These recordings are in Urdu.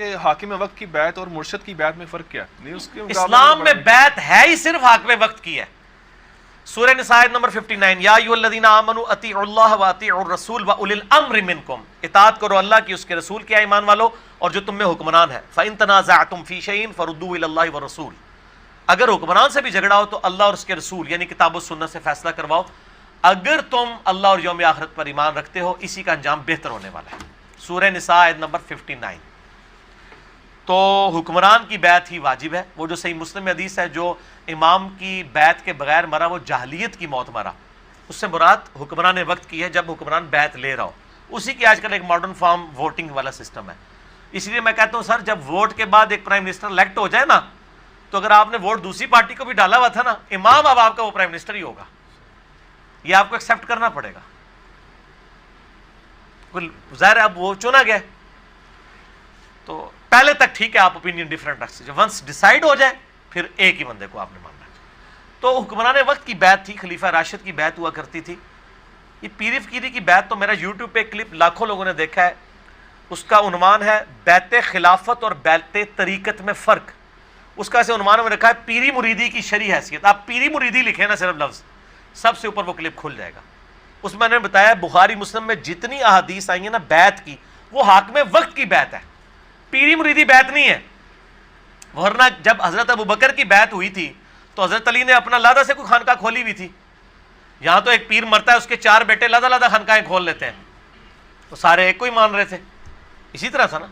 کہ حاکم وقت کی بیعت اور مرشد کی بیعت میں فرق کیا ہے؟ نہیں اس کے اسلام میں بیعت ہے ہی صرف حاکم وقت کی ہے. سورہ نساء آیت نمبر 59 یا ایھا الذین آمنوا اطیعوا اللہ واطیعوا الرسول واولی الامر منکم، اطاعت کرو اللہ کی، اس کے رسول کی، ایمان والو، اور جو تم میں حکمران ہے. فإن تنازعتم فی شیء فردوه الی اللہ والرسول، اگر حکمران سے بھی جھگڑا ہو تو اللہ اور اس کے رسول یعنی کتاب و سنت سے فیصلہ کرواؤ. اگر تم اللہ اور یوم آخرت پر ایمان رکھتے ہو اسی کا انجام بہتر ہونے والا ہے. سورہ نساء آیت نمبر 59. تو حکمران کی بیعت ہی واجب ہے. وہ جو صحیح مسلم میں حدیث ہے جو امام کی بیعت کے بغیر مرا وہ جاہلیت کی موت مرا، اس سے مراد حکمران وقت کی ہے جب حکمران بیعت لے رہا ہو. اسی کی آج کل ایک ماڈرن فارم ووٹنگ والا سسٹم ہے. اس لیے میں کہتا ہوں سر جب ووٹ کے بعد ایک پرائم منسٹر الیکٹ ہو جائے نا، تو اگر آپ نے ووٹ دوسری پارٹی کو بھی ڈالا ہوا تھا نا، امام اب آپ کا وہ پرائم منسٹر ہی ہوگا. یہ آپ کو ایکسیپٹ کرنا پڑے گا. ظاہر ہے اب وہ چنا گیا تو پہلے تک ٹھیک ہے آپ اوپینین ڈفرینٹ رکھ سکتے، ونس ڈیسائیڈ ہو جائے پھر ایک ہی بندے کو آپ نے ماننا ہے. تو حکمران وقت کی بیعت تھی، خلیفہ راشد کی بیعت ہوا کرتی تھی. یہ پیر فقیری کی بیعت تو میرا یوٹیوب پہ کلپ لاکھوں لوگوں نے دیکھا ہے. اس کا عنوان ہے بیعت خلافت اور بیعت طریقت میں فرق. اس کا ایسے عنوان میں رکھا ہے پیری مریدی کی شرعی حیثیت. آپ پیری مریدی لکھیں نا صرف لفظ، سب سے اوپر وہ کلپ کھل جائے گا. اس میں نے بتایا بخاری مسلم میں جتنی احادیث آئی ہیں نا بیعت کی، وہ حاکم وقت کی بیعت ہے، پیری مریدی بیعت نہیں ہے. ورنہ جب حضرت ابوبکر کی بیعت ہوئی تھی تو حضرت علی نے اپنا لادہ سے کوئی خانقاہ کھولی ہوئی تھی. یہاں تو ایک پیر مرتا ہے اس کے 4 بیٹے لادہ لادہ خانقاہیں کھول لیتے ہیں، تو سارے ایک کو ہی مان رہے تھے. اسی طرح تھا نا.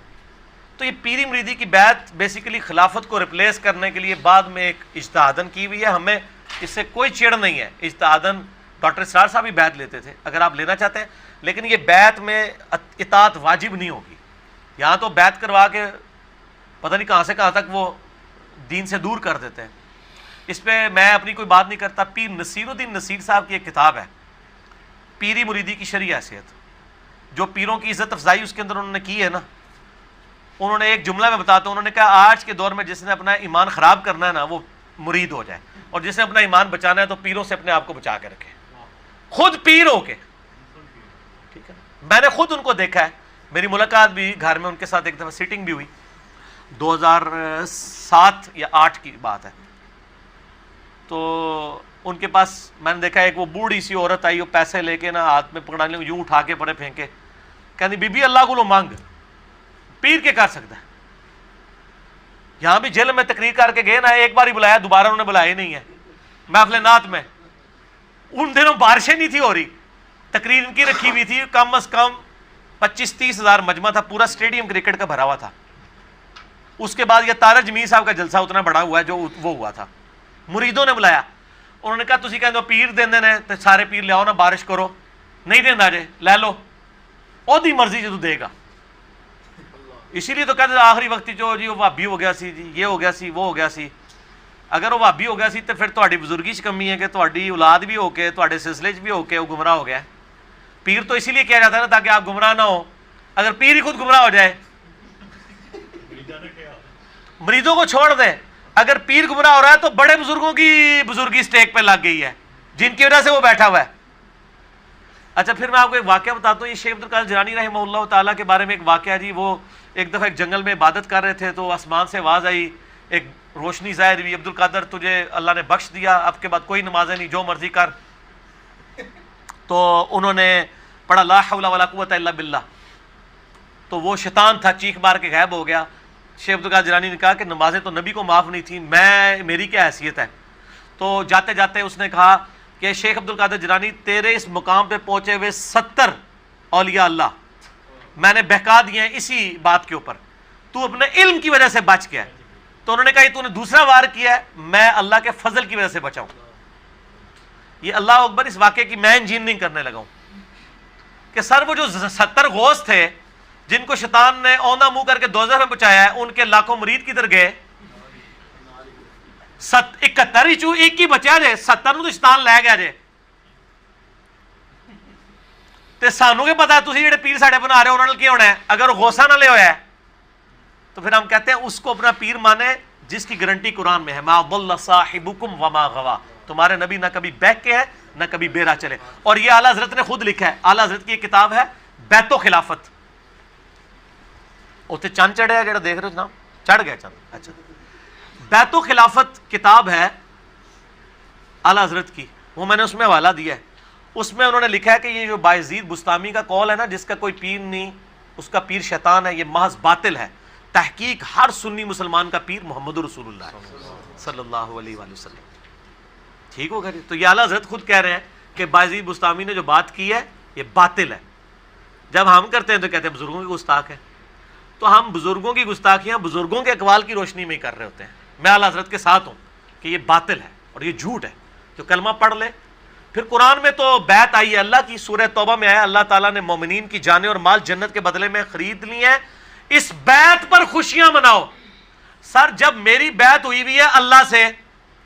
تو یہ پیری مریدی کی بیعت بیسیکلی خلافت کو ریپلیس کرنے کے لیے بعد میں ایک اجتہادن کی ہوئی ہے. ہمیں اس سے کوئی چڑ نہیں ہے. اجتہادن ڈاکٹر اسرار صاحب بھی بیعت لیتے تھے اگر آپ لینا چاہتے ہیں، لیکن یہ بیعت میں اطاعت واجب نہیں ہوگی. یہاں تو بیعت کروا کے پتہ نہیں کہاں سے کہاں تک وہ دین سے دور کر دیتے ہیں. اس پہ میں اپنی کوئی بات نہیں کرتا. پیر نصیر الدین نصیر صاحب کی ایک کتاب ہے پیری مریدی کی شرعی حیثیت. جو پیروں کی عزت افزائی اس کے اندر انہوں نے کی ہے نا، انہوں نے ایک جملہ میں بتاتا ہوں، انہوں نے کہا آج کے دور میں جس نے اپنا ایمان خراب کرنا ہے نا وہ مرید ہو جائے، اور جس نے اپنا ایمان بچانا ہے تو پیروں سے اپنے آپ کو بچا کے رکھے، خود پیر ہو کے. ٹھیک ہے، میں نے خود ان کو دیکھا ہے. میری ملاقات بھی گھر میں ان کے ساتھ ایک دفعہ سیٹنگ بھی ہوئی، 2007 یا 8 کی بات ہے. تو ان کے پاس میں نے دیکھا ایک وہ بوڑھی سی عورت آئی، وہ پیسے لے کے نا ہاتھ میں پکڑا لیں یوں اٹھا کے پڑے پھینکے، کہنی بی بی اللہ کو لو مانگ، پیر کے کر سکتا ہے. یہاں بھی جیل میں تقریر کر کے گئے نا، ایک بار ہی بلایا، دوبارہ انہوں نے بلایا نہیں ہے. محفل نعت میں ان دنوں بارشیں نہیں تھی ہو رہی، تقریر ان کی رکھی ہوئی تھی، کم از کم 25-30 ہزار مجمع تھا، پورا اسٹیڈیم کرکٹ کا بھرا ہوا تھا. اس کے بعد یہ تارا جمیل صاحب کا جلسہ اتنا بڑا ہوا ہے جو وہ ہوا تھا. مریدوں نے بلایا، انہوں نے کہا تسی کہندے پیر دیندے نے تے سارے پیر لے آؤ نا، بارش کرو. نہیں دیندا جے لے لو، اودی مرضی جدوں دے گا. اسی لیے تو کہتے آخری وقت جو جی وہ بھابی ہو گیا سی، جی یہ ہو گیا سی، وہ ہو گیا سی. اگر وہ بھابی ہو گیا سی تو پھر تہاڈی بزرگی چ کمی ہے کہ تہاڈی اولاد بھی ہو کے تہاڈے سلسلے چ بھی ہو کے وہ گمراہ ہو گیا. پیر تو اسی لیے کیا جاتا ہے نا تاکہ آپ گمراہ نہ ہو. اگر پیر ہی خود گمراہ ہو جائے، مریدوں کو چھوڑ دیں. اگر پیر گمراہ ہو رہا ہے تو بڑے بزرگوں کی بزرگی سٹیک پہ لگ گئی ہے جن کی وجہ سے وہ بیٹھا ہوا ہے. اچھا پھر میں آپ کو ایک واقعہ بتاتا ہوں. یہ شیخ عبدالقادر جیلانی رحمہ اللہ تعالیٰ کے بارے میں ایک واقعہ جی. وہ ایک دفعہ ایک جنگل میں عبادت کر رہے تھے تو آسمان سے آواز آئی، ایک روشنی ظاہر ہوئی، عبدالقادر تجھے اللہ نے بخش دیا، اب کے بعد کوئی نمازیں نہیں، جو مرضی کر. تو انہوں نے پڑھا لا حول ولا قوت الا باللہ، تو وہ شیطان تھا چیخ مار کے غائب ہو گیا. شیخ عبدالقادر جیلانی نے کہا کہ نمازیں تو نبی کو معاف نہیں تھیں، میری کیا حیثیت ہے. تو جاتے جاتے اس نے کہا کہ شیخ عبدالقادر جیلانی تیرے اس مقام پہ پہنچے ہوئے 70 اولیاء اللہ میں نے بہکا دیے ہیں اسی بات کے اوپر، تو اپنے علم کی وجہ سے بچ گیا. تو انہوں نے کہا یہ تو نے دوسرا وار کیا ہے، میں اللہ کے فضل کی وجہ سے بچا ہوں. یہ اللہ اکبر اس واقعے کی میں انجین نہیں کرنے لگا ہوں کہ سر وہ جو 70 غوث تھے جن کو شیطان نے اوندھا منہ کر کے دوزخ میں پہنچایا ہے، ان کے لاکھوں مرید کدھر گئے؟ 71 ہی چوں ایک ہی بچیا جے، 70 نو تو شیطان لے گیا جے. تے سانو کے پتا ہے تسی جڑے پیر ساڈے بنا رہے ہو انہاں نال کی ہونا ہے. اگر غوثہ نہ لے ہویا ہے تو پھر ہم کہتے ہیں اس کو اپنا پیر مانے جس کی گارنٹی قرآن میں ہے، ما ضل صاحبکم وما غوا. تمہارے نبی نہ کبھی بہک کے ہے نہ کبھی بیرا چلے. اور یہ اعلیٰ حضرت نے خود لکھا ہے. اعلیٰ حضرت کی ایک کتاب ہے بیت و خلافت. اتنے چند چڑھیا جڑا دیکھ رہے ہو جناب, چڑھ گیا چند. اچھا, بیت و خلافت کتاب ہے اعلیٰ حضرت کی, وہ میں نے اس میں حوالہ دیا ہے. اس میں انہوں نے لکھا ہے کہ یہ جو بایزید بستامی کا قول ہے نا, جس کا کوئی پیر نہیں, اس کا پیر شیطان ہے, یہ محض باطل ہے. تحقیق ہر سنی مسلمان کا پیر محمد رسول اللہ صلی اللہ علیہ وآلہ وسلم. ٹھیک ہوگا جی. تو یہ اعلیٰ حضرت خود کہہ رہے ہیں کہ بایزید بستامی نے جو بات کی ہے یہ باطل ہے. جب ہم کرتے ہیں تو کہتے ہیں بزرگوں کی گستاخ ہے. تو ہم بزرگوں کی گستاخیاں بزرگوں کے اقوال کی روشنی میں ہی کر رہے ہوتے ہیں. میں اعلیٰ حضرت کے ساتھ ہوں کہ یہ باطل ہے اور یہ جھوٹ ہے. جو کلمہ پڑھ لے. پھر قرآن میں تو بیعت آئی ہے اللہ کی, سورہ توبہ میں آیا اللہ تعالیٰ نے مومنین کی جانیں اور مال جنت کے بدلے میں خرید لی ہیں, اس بیعت پر خوشیاں مناؤ. سر جب میری بیعت ہوئی ہوئی ہے اللہ سے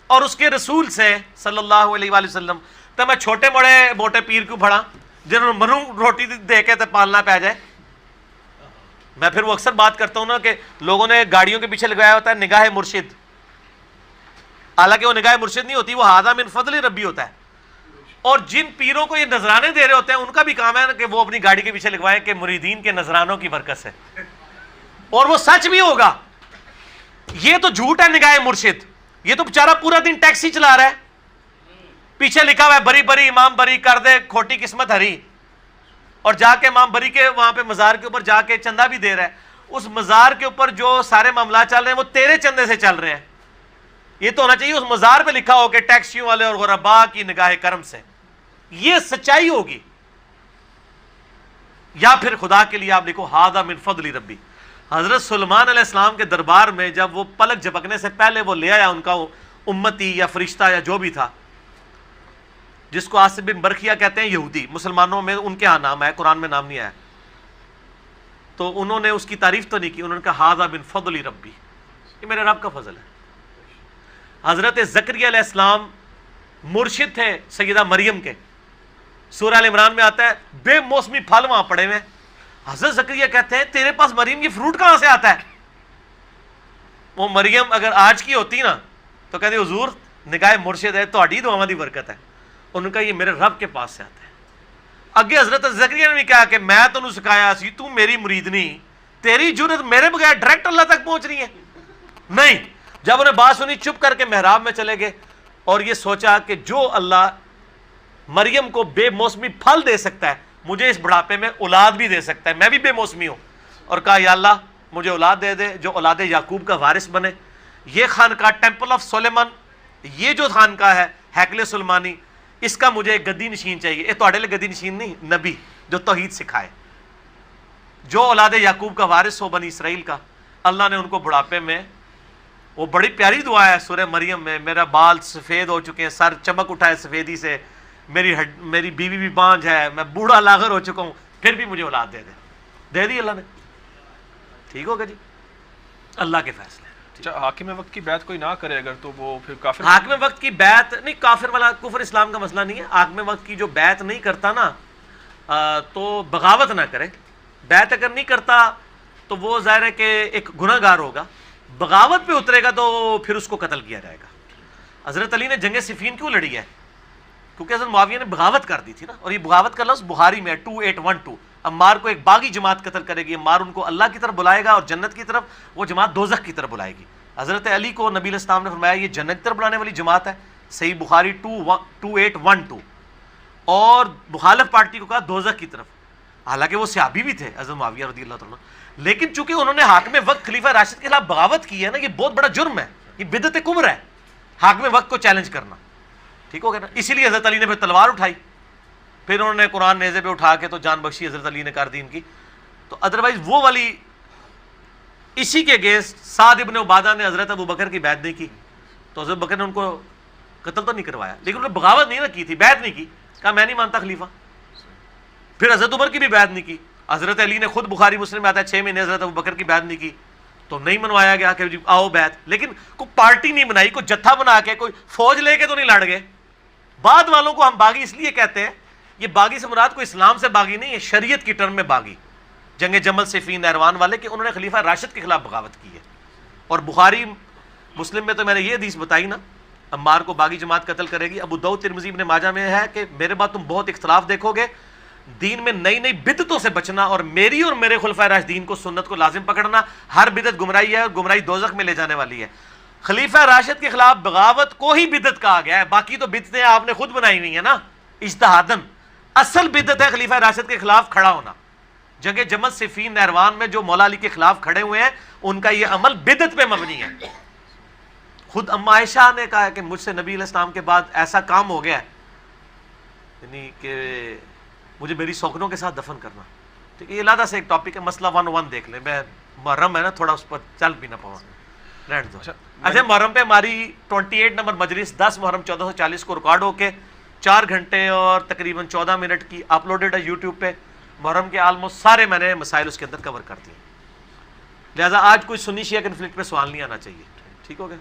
اور اس کے رسول سے صلی اللہ علیہ وآلہ وسلم, تو میں چھوٹے موٹے پیر کیوں پڑھا جنہوں نے منو روٹی دے کے تو پالنا پہ جائے. میں پھر وہ اکثر بات کرتا ہوں نا کہ لوگوں نے گاڑیوں کے پیچھے لگایا ہوتا ہے نگاہ مرشد, حالانکہ وہ نگاہ مرشد نہیں ہوتی, وہ ھذا من فضل ربی ہوتا ہے. اور جن پیروں کو یہ نذرانے دے رہے ہوتے ہیں ان کا بھی کام ہے کہ وہ اپنی گاڑی کے پیچھے لگوائیں کہ مریدین کے نذرانوں کی برکت سے, اور وہ سچ بھی ہوگا. یہ تو جھوٹ ہے نگاہ مرشد. یہ تو بیچارہ پورا دن ٹیکسی چلا رہا ہے, پیچھے لکھا ہوا ہے بری بری امام بری کر دے کھوٹی قسمت ہری, اور جا کے امام بری کے وہاں پہ مزار کے اوپر جا کے چندہ بھی دے رہا ہے. اس مزار کے اوپر جو سارے معاملات چل رہے ہیں وہ تیرے چندے سے چل رہے ہیں. یہ تو ہونا چاہیے اس مزار پہ لکھا ہو کہ ٹیکسیوں والے اور غربا کی نگاہ کرم سے. یہ سچائی ہوگی. یا پھر خدا کے لیے آپ لکھو ھذا من فضل ربی. حضرت سلیمان علیہ السلام کے دربار میں جب وہ پلک جھپکنے سے پہلے وہ لے آیا ان کا وہ امتی یا فرشتہ یا جو بھی تھا, جس کو آصف بن برخیا کہتے ہیں یہودی, مسلمانوں میں ان کے ہاں نام ہے, قرآن میں نام نہیں آیا. تو انہوں نے اس کی تعریف تو نہیں کی, انہوں نے کہا ھذا من فضل ربی, یہ میرے رب کا فضل ہے. حضرت زکریا علیہ السلام مرشد تھے سیدہ مریم کے. سورہ ال عمران میں آتا ہے بے موسمی پھل وہاں پڑے ہوئے. حضرت زکریا کہتے ہیں تیرے پاس مریم یہ فروٹ کہاں سے آتا ہے؟ وہ مریم اگر آج کی ہوتی نا تو کہتے حضور نگاہ مرشد ہے, تہاڈی دعاواں دی برکت ہے. انہوں نے کہا یہ میرے رب کے پاس سے آتا ہے. اگے حضرت زکریا نے بھی کہا کہ میں تمہیں سکھایا سی, تو میری مرید نہیں, تیری جرت میرے بغیر ڈائریکٹ اللہ تک پہنچ رہی ہے. نہیں, جب انہیں بات سنی چپ کر کے محراب میں چلے گئے اور یہ سوچا کہ جو اللہ مریم کو بے موسمی پھل دے سکتا ہے مجھے اس بڑھاپے میں اولاد بھی دے سکتا ہے, میں بھی بے موسمی ہوں. اور کہا یا اللہ مجھے اولاد دے دے جو اولاد یعقوب کا وارث بنے. یہ خانقاہ ٹیمپل آف سلیمان, یہ جو خانقاہ ہے ہیکل سلمانی, اس کا مجھے ایک گدی نشین چاہیے. یہ تہاڈے لیے گدی نشین نہیں, نبی جو توحید سکھائے, جو اولاد یعقوب کا وارث ہو بنی اسرائیل کا. اللہ نے ان کو بڑھاپے میں, وہ بڑی پیاری دعا ہے سورہ مریم میں, میرا بال سفید ہو چکے ہیں, سر چمک اٹھا ہے سفیدی سے, میری بیوی بھی بانجھ ہے, میں بوڑھا لاغر ہو چکا ہوں, پھر بھی مجھے اولاد دے دی اللہ نے. ٹھیک ہوگا جی, اللہ کے فیصلے. حاکم وقت کی بیعت کوئی نہ کرے اگر تو وہ پھر کافر. حاکم وقت کی بیعت نہیں, کافر والا کفر اسلام کا مسئلہ نہیں ہے. حاکم وقت کی جو بیعت نہیں کرتا نا تو بغاوت نہ کرے. بیعت اگر نہیں کرتا تو وہ ظاہر ہے کہ ایک گناہ گار ہوگا. بغاوت پہ اترے گا تو پھر اس کو قتل کیا جائے گا. حضرت علی نے جنگ صفین کیوں لڑی ہے؟ کیونکہ حضرت معاویہ نے بغاوت کر دی تھی نا, اور یہ بغاوت کا لفظ بخاری میں 2812. عمار کو ایک باغی جماعت قتل کرے گی, عمار ان کو اللہ کی طرف بلائے گا اور جنت کی طرف, وہ جماعت دوزخ کی طرف بلائے گی. حضرت علی کو نبی علیہ السلام نے فرمایا یہ جنت کی طرف بلانے والی جماعت ہے, صحیح بخاری 2812. اور مخالف پارٹی کو کہا دوزخ کی طرف, حالانکہ وہ صحابی بھی تھے حضرت معاویہ رضی اللہ تعالیٰ. لیکن چونکہ انہوں نے حاکم وقت خلیفہ راشد کے خلاف بغاوت کی ہے نا, یہ بہت بڑا جرم ہے, یہ بدعت کبر ہے حاکم وقت کو چیلنج کرنا. ٹھیک ہو گیا نا. اسی لیے حضرت علی نے پھر تلوار اٹھائی, پھر انہوں نے قرآن نیزے پہ اٹھا کے تو جان بخشی حضرت علی نے کر دی ان کی. تو ادروائز وہ والی اسی کے اگینسٹ سعد ابن عبادہ نے حضرت ابو بکر کی بیعت نہیں کی, تو حضرت بکر نے ان کو قتل تو نہیں کروایا, لیکن انہوں نے بغاوت نہیں نہ کی تھی, بیعت نہیں کی, کہا میں نہیں مانتا خلیفہ. پھر حضرت عمر کی بھی بیعت نہیں کی. حضرت علی نے خود بخاری مسلم میں آتا ہے 6 مہینے حضرت ابو بکر کی بیعت نہیں کی, تو نہیں منوایا گیا کہ جی آؤ بیعت. لیکن کوئی پارٹی نہیں بنائی, کوئی جتھا بنا کے, کوئی فوج لے کے تو نہیں لڑ گئے. بعد والوں کو ہم باغی اس لیے کہتے ہیں, یہ باغی سے مراد کوئی اسلام سے باغی نہیں ہے, شریعت کی ٹرم میں باغی. جنگ جمل صفین نہروان والے کہ انہوں نے خلیفہ راشد کے خلاف بغاوت کی ہے. اور بخاری مسلم میں تو میں نے یہ حدیث بتائی نا, عمار کو باغی جماعت قتل کرے گی. ابو داؤد ترمذی ابن ماجہ میں ہے کہ میرے بعد تم بہت اختلاف دیکھو گے, دین میں نئی نئی بدعتوں سے بچنا اور میری اور میرے خلفائے راشدین کو سنت کو لازم پکڑنا. ہر بدعت گمراہی ہے اور گمراہی دوزخ میں لے جانے والی ہے. خلیفہ راشد کے خلاف بغاوت کو ہی بدعت کہا گیا ہے, باقی تو بدعتیں آپ نے خود بنائی ہوئی ہیں نا اجتہادن. اصل بدعت ہے خلیفہ راشد کے خلاف کھڑا ہونا. جنگ جمل صفین نہروان میں جو مولا علی کے خلاف کھڑے ہوئے ہیں ان کا یہ عمل بدعت پہ مبنی ہے. خود اما عائشہ نے کہا کہ مجھ سے نبی علیہ السلام کے بعد ایسا کام ہو گیا ہے, یعنی کہ مجھے میری سوکنوں کے ساتھ دفن کرنا. ٹھیک ہے, یہ علیحدہ سے ایک ٹاپک ہے, مسئلہ 101 دیکھ لیں. میں محرم ہے نا تھوڑا اس پر چل بھی نہ پاؤں, رہنے دو. اچھا, محرم پہ ہماری 28 نمبر مجلس 10 محرم 1440 کو ریکارڈ ہو کے 4 گھنٹے اور تقریباً 14 منٹ کی اپلوڈڈ ہے یوٹیوب پہ. محرم کے آلموسٹ سارے میں نے مسائل اس کے اندر کور کر دیے, لہٰذا آج کوئی سنی شیعہ کنفلکٹ پہ سوال نہیں آنا چاہیے. ٹھیک ہو گیا.